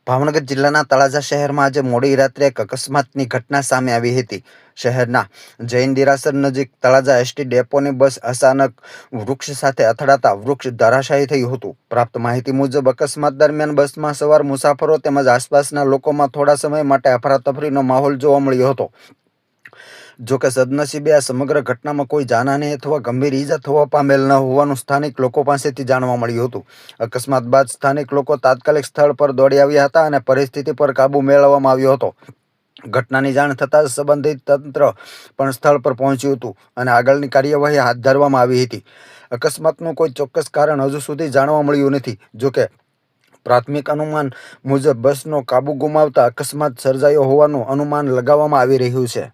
ભાવનગર જિલ્લાના તળાજા શહેરમાં આજે મોડી રાત્રે એક અકસ્માતની ઘટના સામે આવી હતી. શહેરના જૈન દેરાસર નજીક તળાજા એસટી ડેપોની બસ અચાનક વૃક્ષ સાથે અથડાતા વૃક્ષ ધરાશાયી થયું હતું. પ્રાપ્ત માહિતી મુજબ અકસ્માત દરમિયાન બસમાં સવાર મુસાફરો તેમજ આસપાસના લોકોમાં થોડા સમય માટે અફરાતફરીનો માહોલ જોવા મળ્યો હતો. જોકે સદનસીબે આ સમગ્ર ઘટનામાં કોઈ જાનહાની અથવા ગંભીર ઈજા થવા પામેલ ન હોવાનું સ્થાનિક લોકો પાસેથી જાણવા મળ્યું હતું. અકસ્માત બાદ સ્થાનિક લોકો તાત્કાલિક સ્થળ પર દોડી આવ્યા હતા અને પરિસ્થિતિ પર કાબુ મેળવવામાં આવ્યો હતો. ઘટનાની જાણ થતાં સંબંધિત તંત્ર પણ સ્થળ પર પહોંચ્યું હતું અને આગળની કાર્યવાહી હાથ ધરવામાં આવી હતી. અકસ્માતનું કોઈ ચોક્કસ કારણ હજુ સુધી જાણવા મળ્યું નથી. જોકે પ્રાથમિક અનુમાન મુજબ બસનો કાબુ ગુમાવતા અકસ્માત સર્જાયો હોવાનું અનુમાન લગાવવામાં આવી રહ્યું છે.